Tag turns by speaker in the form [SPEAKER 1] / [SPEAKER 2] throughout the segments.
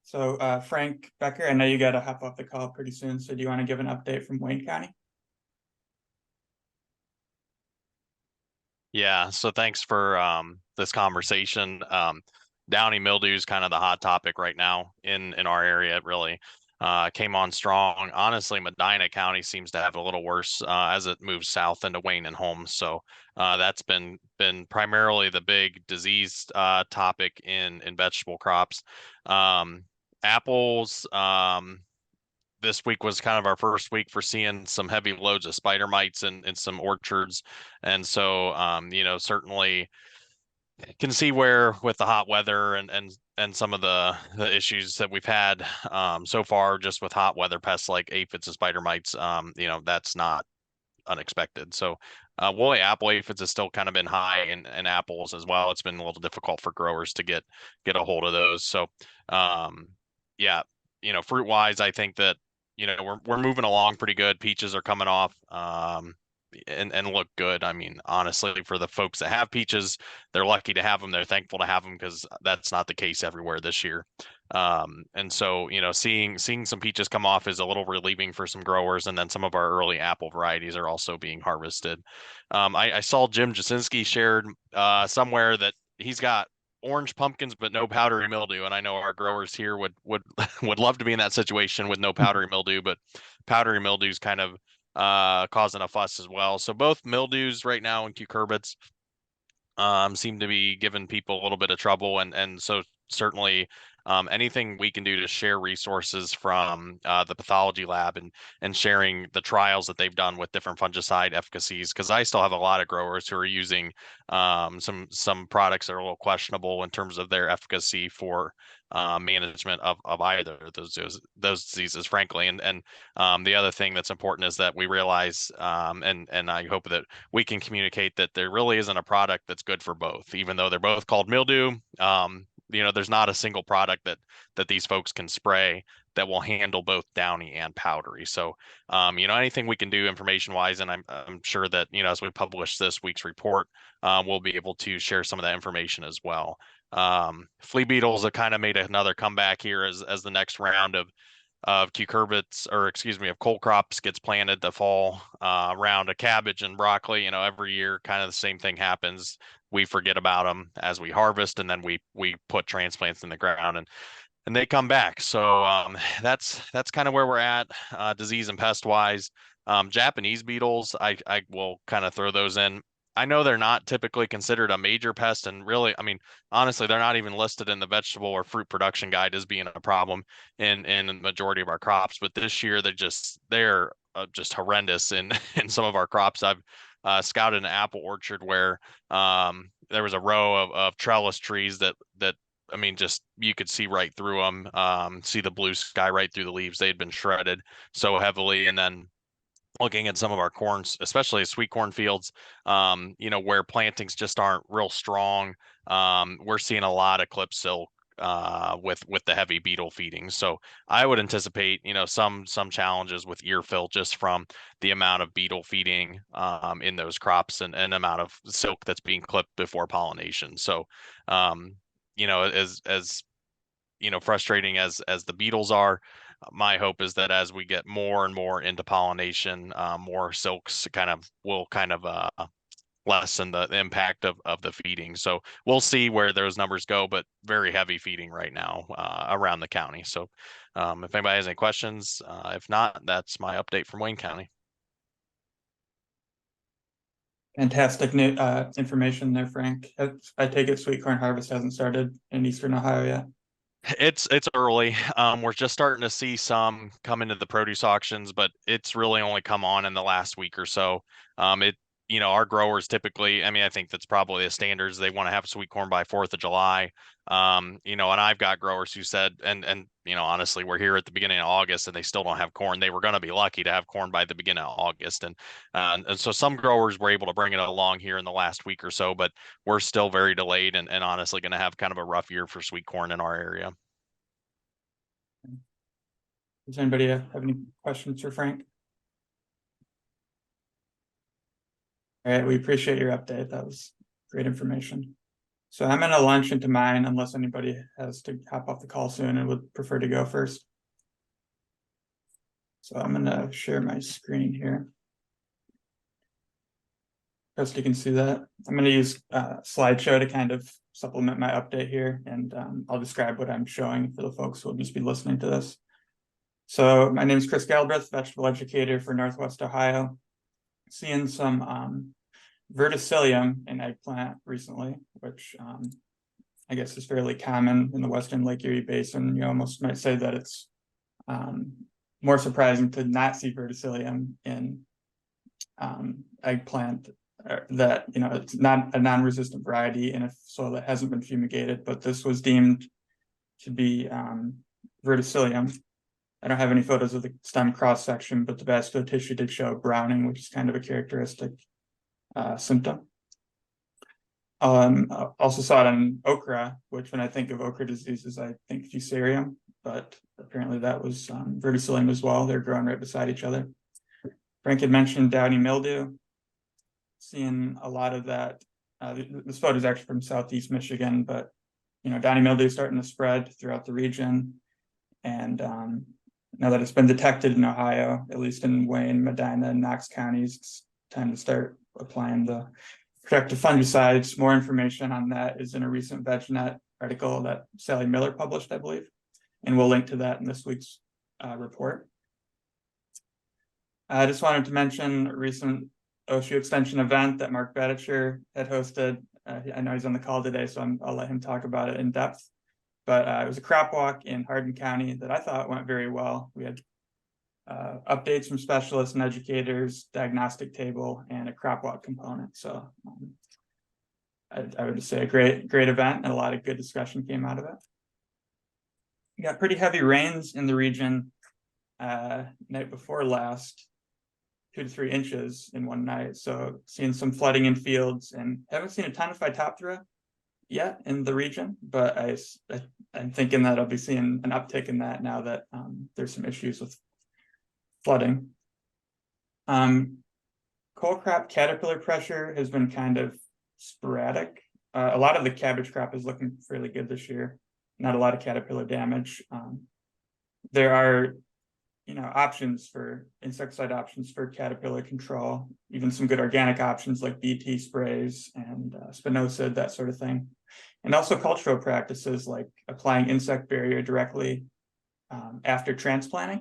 [SPEAKER 1] So Frank Becker, I know you got to hop off the call pretty soon. So do you want to give an update from Wayne County?
[SPEAKER 2] Yeah, so thanks for this conversation. Downy mildew is kind of the hot topic right now in our area. It really came on strong. Honestly, Medina County seems to have a little worse as it moves south into Wayne and Holmes. So that's been primarily the big disease topic in vegetable crops. Apples. This week was kind of our first week for seeing some heavy loads of spider mites in some orchards. And so, certainly can see where with the hot weather and some of the issues that we've had so far just with hot weather pests like aphids and spider mites, that's not unexpected. So woolly apple aphids has still kind of been high in apples as well. It's been a little difficult for growers to get a hold of those. So yeah, fruit wise, I think that we're moving along pretty good. Peaches are coming off and look good. I mean, honestly, for the folks that have peaches, they're lucky to have them. They're thankful to have them because that's not the case everywhere this year. And so, seeing some peaches come off is a little relieving for some growers, and then some of our early apple varieties are also being harvested. I saw Jim Jasinski shared somewhere that he's got orange pumpkins but no powdery mildew, and I know our growers here would would love to be in that situation with no powdery mildew, but powdery mildew is kind of causing a fuss as well. So both mildews right now and cucurbits seem to be giving people a little bit of trouble, and so certainly anything we can do to share resources from the pathology lab and sharing the trials that they've done with different fungicide efficacies, because I still have a lot of growers who are using some products that are a little questionable in terms of their efficacy for management of either of those diseases, frankly. And the other thing that's important is that we realize, and I hope that we can communicate that there really isn't a product that's good for both, even though they're both called mildew. There's not a single product that these folks can spray that will handle both downy and powdery. So, anything we can do information wise, and I'm sure that, as we publish this week's report, we'll be able to share some of that information as well. Flea beetles have kind of made another comeback here as the next round of cucurbits, or excuse me, of cole crops gets planted the fall round of cabbage and broccoli. Every year kind of the same thing happens. We forget about them as we harvest, and then we put transplants in the ground and they come back. So that's kind of where we're at disease and pest wise. Japanese beetles, I will kind of throw those in. I know they're not typically considered a major pest, and really, I mean, honestly, they're not even listed in the vegetable or fruit production guide as being a problem in the majority of our crops. But this year, they're just horrendous in in some of our crops. I've scouted an apple orchard where there was a row of trellis trees that I mean, just you could see right through them, see the blue sky right through the leaves. They'd been shredded so heavily. And then looking at some of our corns, especially sweet corn fields, where plantings just aren't real strong, we're seeing a lot of clip silk with the heavy beetle feeding. So I would anticipate, some challenges with ear fill just from the amount of beetle feeding in those crops and amount of silk that's being clipped before pollination. So as frustrating as the beetles are, my hope is that as we get more and more into pollination, more silks will lessen the impact of the feeding. So we'll see where those numbers go, but very heavy feeding right now around the county. So if anybody has any questions, if not, that's my update from Wayne County.
[SPEAKER 1] Fantastic new information there, Frank. I take it sweet corn harvest hasn't started in Eastern Ohio yet.
[SPEAKER 2] It's early. We're just starting to see some come into the produce auctions, but it's really only come on in the last week or so. Our growers typically, I mean, I think that's probably the standards. They want to have sweet corn by 4th of July. And I've got growers who said, and honestly, we're here at the beginning of August and they still don't have corn. They were going to be lucky to have corn by the beginning of August. And so some growers were able to bring it along here in the last week or so, but we're still very delayed and honestly going to have kind of a rough year for sweet corn in our area.
[SPEAKER 1] Does anybody have any questions for Frank? All right, we appreciate your update. That was great information. So I'm gonna launch into mine unless anybody has to hop off the call soon and would prefer to go first. So I'm gonna share my screen here. Just you can see that. I'm gonna use slideshow to kind of supplement my update here, and I'll describe what I'm showing for the folks who will just be listening to this. So my name is Chris Galbraith, vegetable educator for Northwest Ohio. Seeing some verticillium in eggplant recently, which I guess is fairly common in the Western Lake Erie Basin. You almost might say that it's more surprising to not see verticillium in eggplant, that, you know, it's not a non-resistant variety in a soil that hasn't been fumigated, but this was deemed to be verticillium. I don't have any photos of the stem cross section, but the vascular tissue did show browning, which is kind of a characteristic symptom. Also saw it on okra, which when I think of okra diseases, I think fusarium, but apparently that was verticillium as well. They're growing right beside each other. Frank had mentioned downy mildew. Seeing a lot of that. This photo is actually from Southeast Michigan, but you know, downy mildew is starting to spread throughout the region. And now that it's been detected in Ohio, at least in Wayne, Medina, and Knox counties, it's time to start applying the protective fungicides. More information on that is in a recent VegNet article that Sally Miller published, I believe, and we'll link to that in this week's report. I just wanted to mention a recent OSU extension event that Mark Baditcher had hosted. I know he's on the call today, so I'll let him talk about it in depth. But it was a crop walk in Hardin County that I thought went very well. We had updates from specialists and educators, diagnostic table, and a crop walk component. So I would just say a great event, and a lot of good discussion came out of it. We got pretty heavy rains in the region night before last, 2 to 3 inches in one night. So seeing some flooding in fields, and haven't seen a ton of Phytophthora yet in the region, but I'm thinking that I'll be seeing an uptick in that now that there's some issues with flooding. Coal crop caterpillar pressure has been kind of sporadic. A lot of the cabbage crop is looking fairly good this year. Not a lot of caterpillar damage. There are, you know, options for insecticide options for caterpillar control, even some good organic options like BT sprays and spinosad, that sort of thing. And also cultural practices like applying insect barrier directly after transplanting,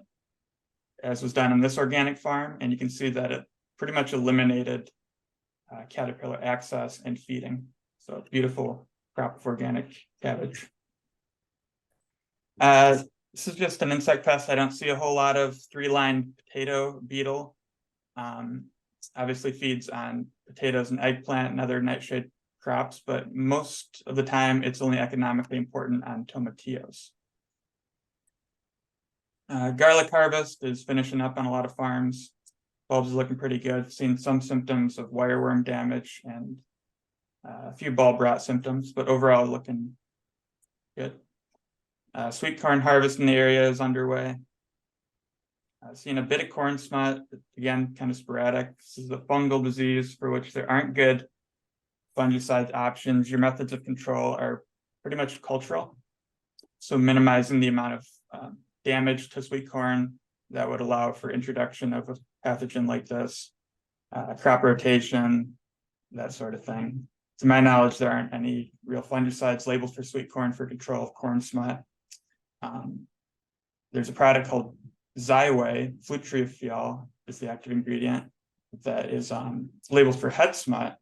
[SPEAKER 1] as was done on this organic farm. And you can see that it pretty much eliminated caterpillar access and feeding. So beautiful crop of organic cabbage. This is just an insect pest. I don't see a whole lot of 3-line potato beetle. Obviously feeds on potatoes and eggplant and other nightshade crops, but most of the time it's only economically important on tomatillos. Garlic harvest is finishing up on a lot of farms. Bulbs are looking pretty good. Seen some symptoms of wireworm damage and a few bulb rot symptoms, but overall looking good. Sweet corn harvest in the area is underway. Seeing a bit of corn smut, again, kind of sporadic. This is a fungal disease for which there aren't good fungicide options. Your methods of control are pretty much cultural. So minimizing the amount of damage to sweet corn that would allow for introduction of a pathogen like this, crop rotation, that sort of thing. To my knowledge, there aren't any real fungicides labeled for sweet corn for control of corn smut. There's a product called Xyway, flutriafol is the active ingredient, that is labeled for head smut.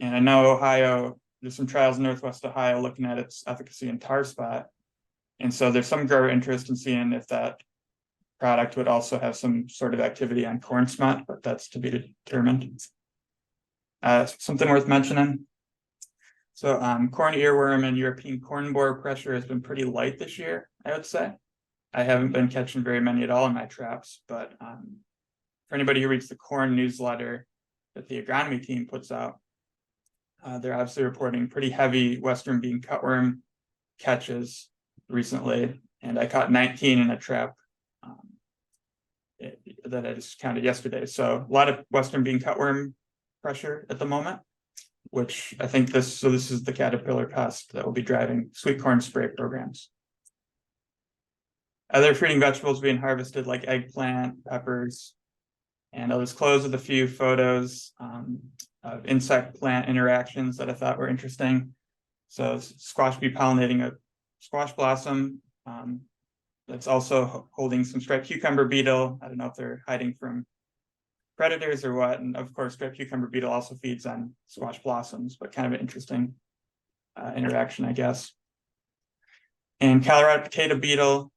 [SPEAKER 1] And I know Ohio, there's some trials in Northwest Ohio looking at its efficacy in tar spot. And so there's some grower interest in seeing if that product would also have some sort of activity on corn smut, but that's to be determined. Something worth mentioning. So corn earworm and European corn borer pressure has been pretty light this year, I would say. I haven't been catching very many at all in my traps, but for anybody who reads the corn newsletter that the agronomy team puts out, they're obviously reporting pretty heavy Western bean cutworm catches recently, and I caught 19 in a trap that I just counted yesterday. So a lot of Western bean cutworm pressure at the moment. which I think this is the caterpillar pest that will be driving sweet corn spray programs. Other fruiting vegetables being harvested like eggplant, peppers, and I'll just close with a few photos of insect plant interactions that I thought were interesting. So squash bee pollinating a squash blossom that's also holding some striped cucumber beetle. I don't know if they're hiding from predators or what. And of course, striped cucumber beetle also feeds on squash blossoms, but kind of an interesting interaction, I guess. And Colorado potato beetle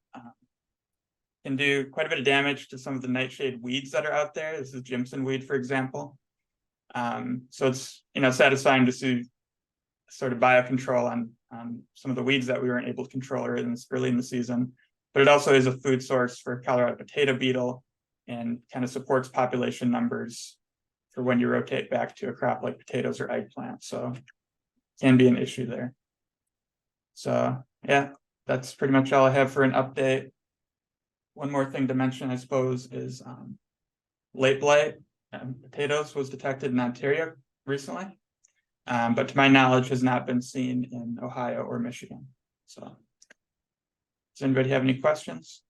[SPEAKER 1] can do quite a bit of damage to some of the nightshade weeds that are out there. This is Jimson weed, for example. So it's satisfying to see sort of biocontrol on some of the weeds that we weren't able to control early in the season. But it also is a food source for Colorado potato beetle and kind of supports population numbers for when you rotate back to a crop like potatoes or eggplant. So can be an issue there. So yeah, that's pretty much all I have for an update. One more thing to mention, I suppose, is late blight potatoes was detected in Ontario recently, but to my knowledge has not been seen in Ohio or Michigan. So does anybody have any questions?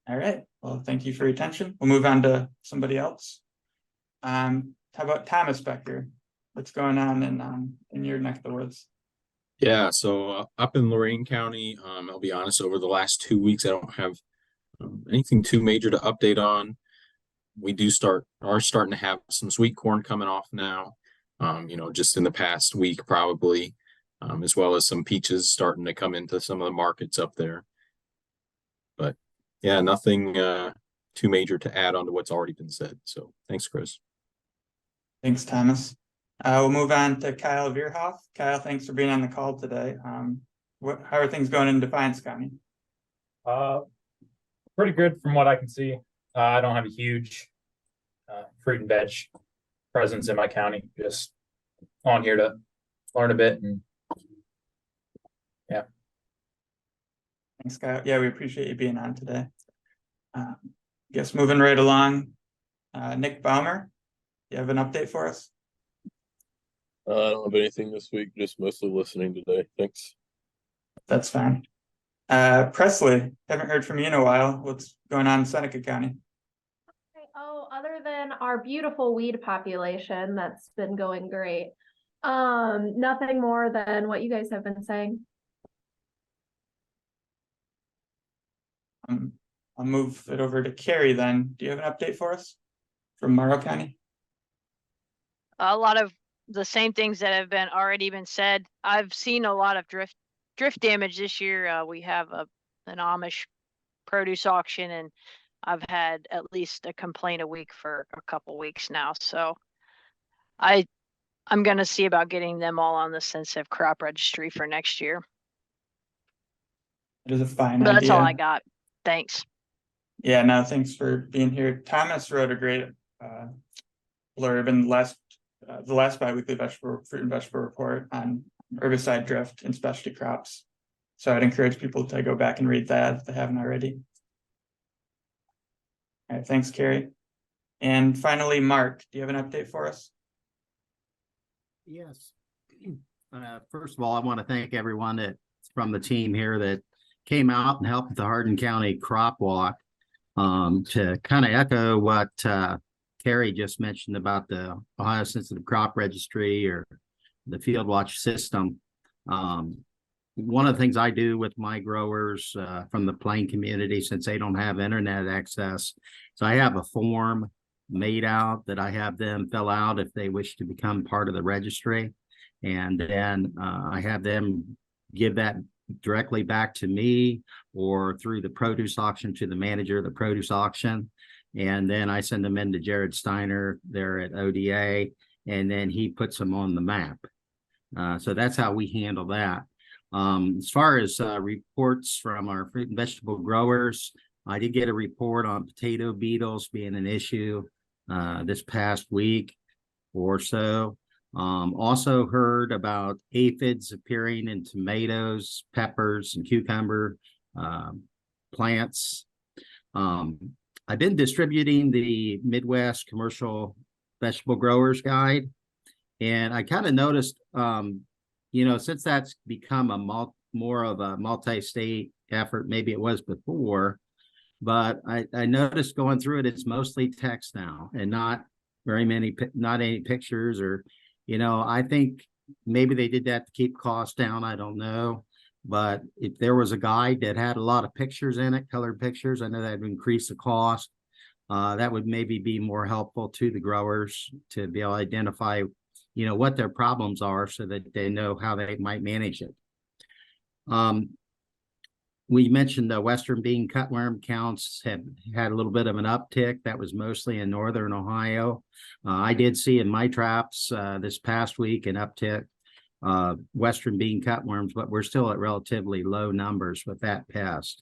[SPEAKER 1] All right, well, thank you for your attention. We'll move on to somebody else. How about Thomas Becker? What's going on in your neck of the woods?
[SPEAKER 3] Yeah, so up in Lorain County, I'll be honest, over the last 2 weeks, I don't have anything too major to update on. We are starting to have some sweet corn coming off now, just in the past week probably, as well as some peaches starting to come into some of the markets up there. But yeah, nothing too major to add on to what's already been said. So thanks, Chris.
[SPEAKER 1] Thanks, Thomas. We'll move on to Kyle Veerhoff. Kyle, thanks for being on the call today. How are things going in Defiance County?
[SPEAKER 4] Pretty good from what I can see. I don't have a huge fruit and veg presence in my county. Just on here to learn a bit, and yeah.
[SPEAKER 1] Thanks, Kyle. Yeah, we appreciate you being on today. Guess moving right along, Nick Baumer, you have an update for us?
[SPEAKER 5] I don't have anything this week, just mostly listening today. Thanks.
[SPEAKER 1] That's fine. Presley, haven't heard from you in a while. What's going on in Seneca County?
[SPEAKER 6] Oh, other than our beautiful weed population, that's been going great. Nothing more than what you guys have been saying.
[SPEAKER 1] I'll move it over to Carrie then. Do you have an update for us from Morrow County?
[SPEAKER 7] A lot of the same things that have already been said. I've seen a lot of drift damage this year. We have an Amish produce auction, and I've had at least a complaint a week for a couple weeks now. So I'm gonna see about getting them all on the sensitive crop registry for next year.
[SPEAKER 1] It is a fine
[SPEAKER 7] But
[SPEAKER 1] idea.
[SPEAKER 7] that's all I got. Thanks.
[SPEAKER 1] Yeah, no, thanks for being here. Thomas wrote a great blurb in the last bi-weekly fruit and vegetable report on herbicide drift and specialty crops. So I'd encourage people to go back and read that if they haven't already. All right, thanks, Carrie. And finally, Mark, do you have an update for us?
[SPEAKER 8] Yes. First of all, I want to thank everyone that's from the team here that came out and helped with the Hardin County Crop Walk. To kind of echo what Carrie just mentioned about the Ohio Sensitive Crop Registry or the Field Watch system. One of the things I do with my growers from the Plain community, since they don't have internet access, so I have a form made out that I have them fill out if they wish to become part of the registry. And then I have them give that directly back to me or through the produce auction to the manager of the produce auction. And then I send them into Jared Steiner there at ODA, and then he puts them on the map. So that's how we handle that. As far as reports from our fruit and vegetable growers, I did get a report on potato beetles being an issue this past week or so. Also heard about aphids appearing in tomatoes, peppers, and cucumber plants. I've been distributing the Midwest Commercial Vegetable Growers Guide. And I kind of noticed, since that's become more of a multi-state effort, maybe it was before, but I noticed going through it, it's mostly text now and not any pictures or, I think maybe they did that to keep costs down. I don't know. But if there was a guide that had a lot of pictures in it, colored pictures, I know that would increase the cost. That would maybe be more helpful to the growers to be able to identify, what their problems are so that they know how they might manage it. We mentioned the Western bean cutworm counts have had a little bit of an uptick. That was mostly in Northern Ohio. I did see in my traps this past week an uptick Western bean cutworms, but we're still at relatively low numbers with that pest.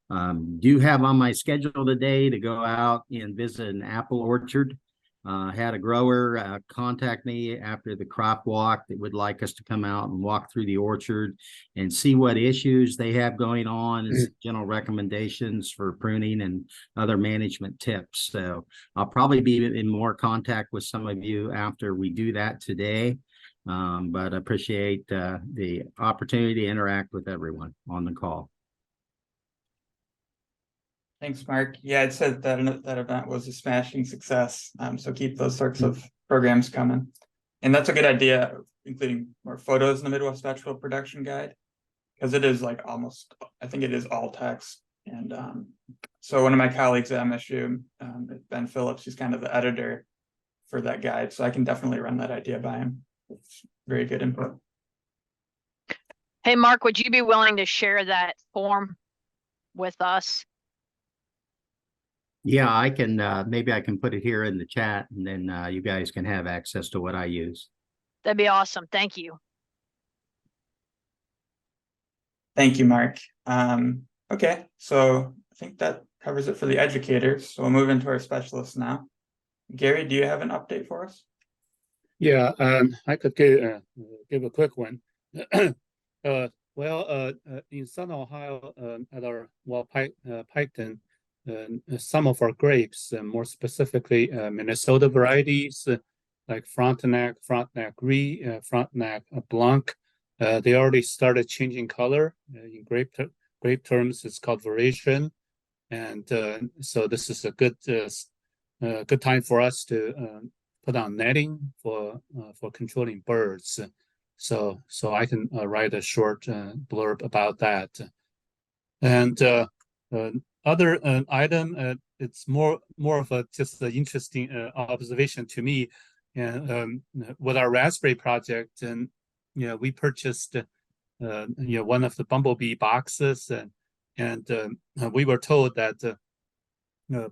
[SPEAKER 8] Do have on my schedule today to go out and visit an apple orchard. Had a grower contact me after the crop walk that would like us to come out and walk through the orchard and see what issues they have going on and some general recommendations for pruning and other management tips. So I'll probably be in more contact with some of you after we do that today. But I appreciate the opportunity to interact with everyone on the call.
[SPEAKER 1] Thanks, Mark. Yeah, I'd said that that event was a smashing success. So keep those sorts of programs coming. And that's a good idea, including more photos in the Midwest Vegetable Production Guide, because it is like I think it is all text. And so one of my colleagues at MSU, Ben Phillips, he's kind of the editor for that guide. So I can definitely run that idea by him. It's very good input.
[SPEAKER 7] Hey, Mark, would you be willing to share that form with us?
[SPEAKER 8] Yeah, I can, maybe I can put it here in the chat and then you guys can have access to what I use.
[SPEAKER 7] That'd be awesome. Thank you.
[SPEAKER 1] Thank you, Mark. Okay, so I think that covers it for the educators. So we'll move into our specialists now. Gary, do you have an update for us?
[SPEAKER 9] Yeah, I could give a quick one. In Southern Ohio, at our Piketon, some of our grapes, more specifically Minnesota varieties like Frontenac Gris, Frontenac Blanc, they already started changing color. In grape terms, it's called variation, and so this is a good time for us to put on netting for controlling birds. So I can write a short blurb about that. And other item, it's more of a just an interesting observation to me. And with our raspberry project, and we purchased one of the bumblebee boxes, and we were told that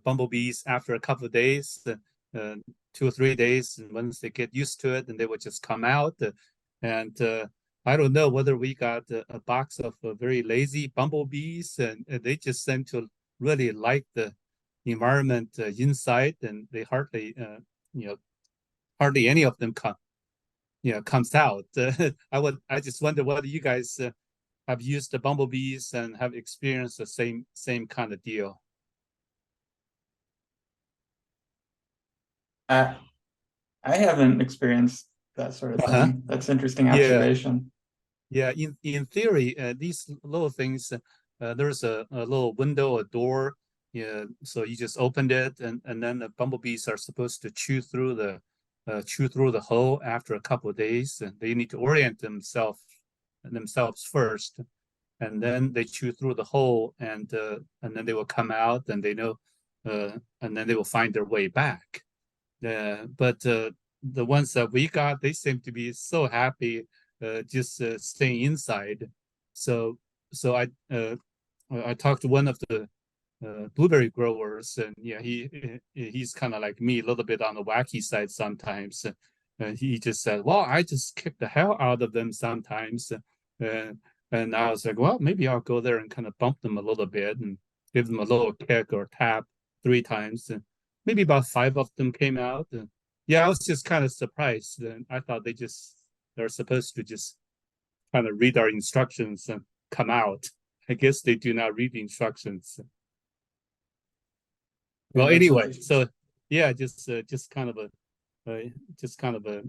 [SPEAKER 9] bumblebees after a couple of days, 2 or 3 days, and once they get used to it, then they would just come out. And I don't know whether we got a box of very lazy bumblebees, and they just seem to really like the environment inside, and they hardly any of them comes out. I just wonder whether you guys have used the bumblebees and have experienced the same kind of deal.
[SPEAKER 1] I haven't experienced that sort of thing. That's interesting observation.
[SPEAKER 9] Yeah, in theory, these little things, there's a little window, a door. Yeah, so you just opened it, and then the bumblebees are supposed to chew through the hole after a couple of days, and they need to orient themselves first, and then they chew through the hole, and then they will come out, and and then they will find their way back. But the ones that we got, they seem to be so happy just staying inside. So I talked to one of the blueberry growers, and yeah, he's kind of like me, a little bit on the wacky side sometimes. He just said, well, I just kick the hell out of them sometimes. And I was like, well, maybe I'll go there and kind of bump them a little bit and give them a little kick or tap 3 times. And maybe about 5 of them came out. And yeah, I was just kind of surprised. And I thought they're supposed to just kind of read our instructions and come out. I guess they do not read the instructions. Well,
[SPEAKER 1] that's
[SPEAKER 9] anyway,
[SPEAKER 1] interesting.
[SPEAKER 9] so yeah, just kind of a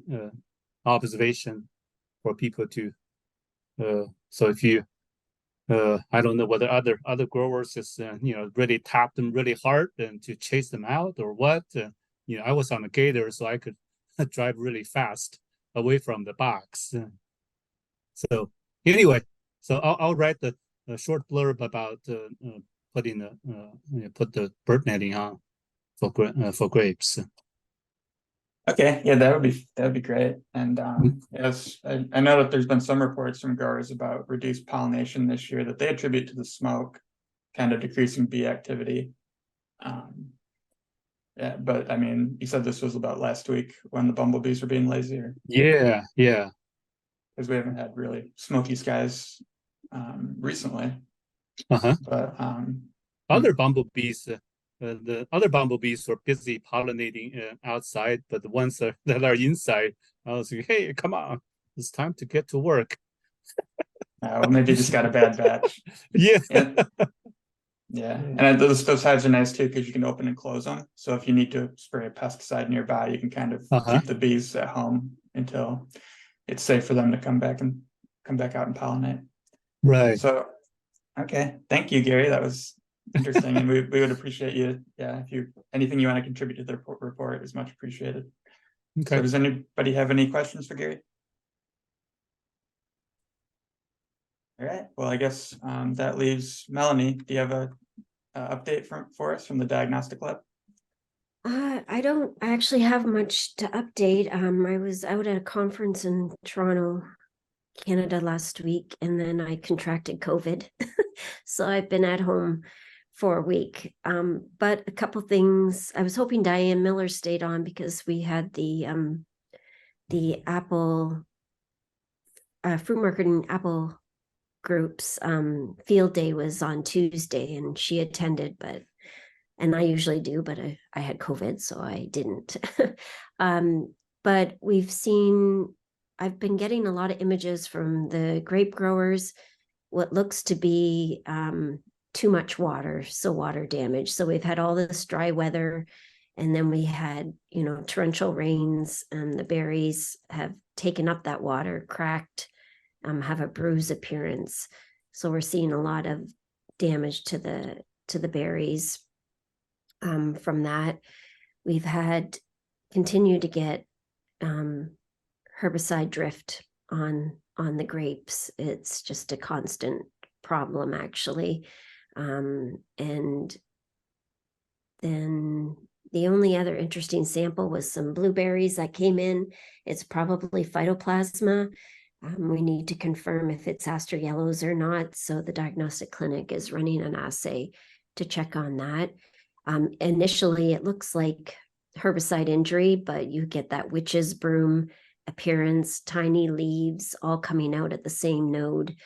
[SPEAKER 9] observation for people to. So if you, I don't know whether other growers just really tap them really hard and to chase them out or what. I was on a gator, so I could drive really fast away from the box. So anyway, so I'll write a short blurb about putting put the bird netting on for grapes.
[SPEAKER 1] Okay, yeah, that would be great. And yes, I know that there's been some reports from growers about reduced pollination this year that they attribute to the smoke, kind of decreasing bee activity. Yeah, but I mean, you said this was about last week when the bumblebees were being lazier.
[SPEAKER 9] Yeah,
[SPEAKER 1] Because we haven't had really smoky skies recently. But
[SPEAKER 9] other bumblebees. The other bumblebees were busy pollinating outside, but the ones that are inside, I was like, "Hey, come on, it's time to get to work."
[SPEAKER 1] well, maybe you just got a bad batch.
[SPEAKER 9] Yeah.
[SPEAKER 1] Yeah, and those hives are nice too because you can open and close them. So if you need to spray a pesticide nearby, you can kind of keep the bees at home until it's safe for them to come back out and pollinate.
[SPEAKER 9] Right.
[SPEAKER 1] So, okay, thank you, Gary. That was interesting, and we would appreciate you. Yeah, if anything you want to contribute to the report is much appreciated.
[SPEAKER 9] Okay.
[SPEAKER 1] So, does anybody have any questions for Gary? All right. Well, I guess that leaves Melanie. Do you have a update for us from the diagnostic lab?
[SPEAKER 10] I don't actually have much to update. I was out at a conference in Toronto, Canada last week, and then I contracted COVID. So I've been at home for a week. But a couple things. I was hoping Diane Miller stayed on because we had the apple fruit market and apple groups field day was on Tuesday, and she attended, and I usually do, but I had COVID, so I didn't. But I've been getting a lot of images from the grape growers, what looks to be too much water, so water damage. So we've had all this dry weather, and then we had, torrential rains, and the berries have taken up that water, cracked, have a bruise appearance. So we're seeing a lot of damage to the berries. From that, we've continued to get herbicide drift on the grapes. It's just a constant problem, actually. And then the only other interesting sample was some blueberries that came in. It's probably phytoplasma. We need to confirm if it's aster yellows or not. So the diagnostic clinic is running an assay to check on that. Initially, it looks like herbicide injury, but you get that witch's broom appearance, tiny leaves all coming out at the same node.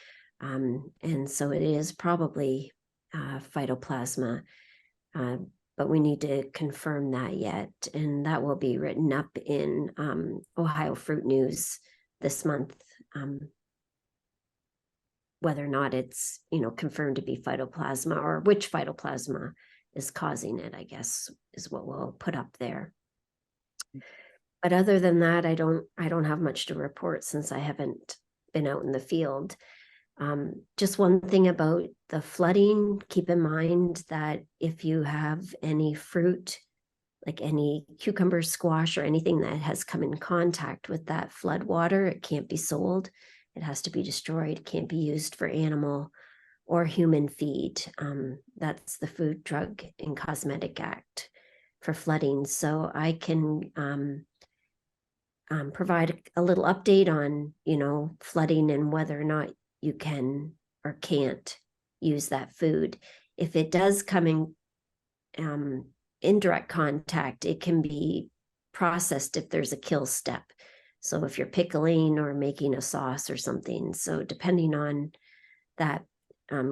[SPEAKER 10] And so it is probably phytoplasma, but we need to confirm that yet. And that will be written up in Ohio Fruit News this month, whether or not it's, confirmed to be phytoplasma or which phytoplasma is causing it, I guess, is what we'll put up there. But other than that, I don't have much to report since I haven't been out in the field. Just one thing about the flooding, keep in mind that if you have any fruit, like any cucumber, squash, or anything that has come in contact with that flood water, it can't be sold. It has to be destroyed. It can't be used for animal or human feed. That's the Food, Drug, and Cosmetic Act for flooding. So I can provide a little update on, flooding and whether or not you can or can't use that food. If it does come in indirect contact, it can be processed if there's a kill step. So if you're pickling or making a sauce or something. So depending on that,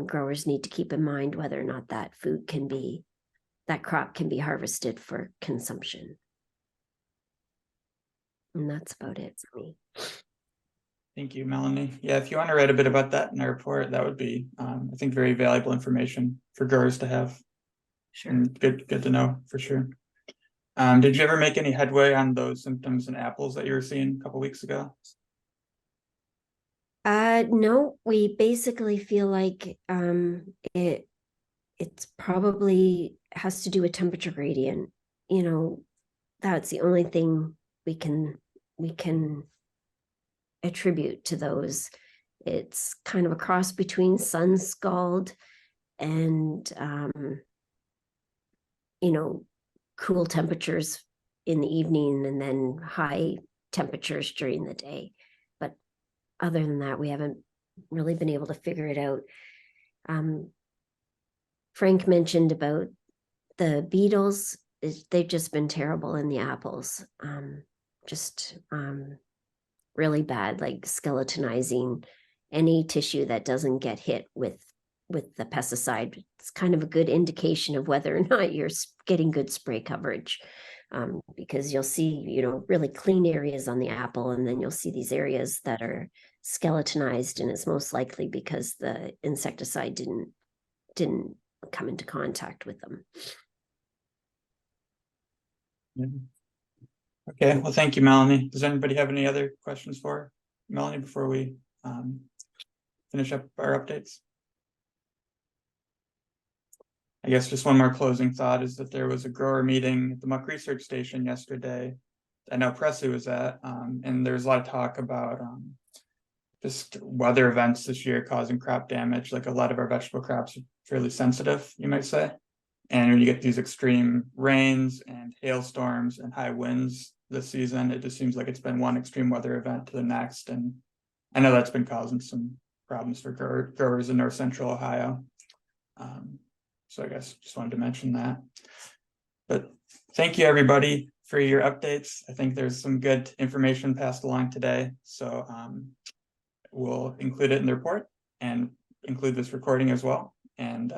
[SPEAKER 10] growers need to keep in mind whether or not that crop can be harvested for consumption. And that's about it for me.
[SPEAKER 1] Thank you, Melanie. Yeah, if you want to write a bit about that in our report, that would be, I think, very valuable information for growers to have.
[SPEAKER 10] Sure.
[SPEAKER 1] And good to know for sure. Did you ever make any headway on those symptoms in apples that you were seeing a couple weeks ago?
[SPEAKER 10] No, we basically feel like it's probably has to do with temperature gradient. You know, that's the only thing we can attribute to those. It's kind of a cross between sun scald and you know, cool temperatures in the evening and then high temperatures during the day. But other than that, we haven't really been able to figure it out. Frank mentioned about the beetles. They've just been terrible in the apples. Just really bad, like skeletonizing any tissue that doesn't get hit with the pesticide. It's kind of a good indication of whether or not you're getting good spray coverage. Because you'll see, you know, really clean areas on the apple, and then you'll see these areas that are skeletonized, and it's most likely because the insecticide didn't come into contact with them.
[SPEAKER 1] Yeah. Okay, well, thank you, Melanie. Does anybody have any other questions for Melanie before we finish up our updates? I guess just one more closing thought is that there was a grower meeting at the Muck Research Station yesterday. I know Presley was at, and there's a lot of talk about just weather events this year causing crop damage. Like a lot of our vegetable crops are fairly sensitive, you might say. And when you get these extreme rains and hailstorms and high winds this season, it just seems like it's been one extreme weather event to the next. And I know that's been causing some problems for growers in North Central Ohio. So I guess just wanted to mention that. But thank you, everybody, for your updates. I think there's some good information passed along today. So we'll include it in the report and include this recording as well. And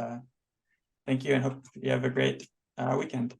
[SPEAKER 1] thank you, and hope you have a great weekend.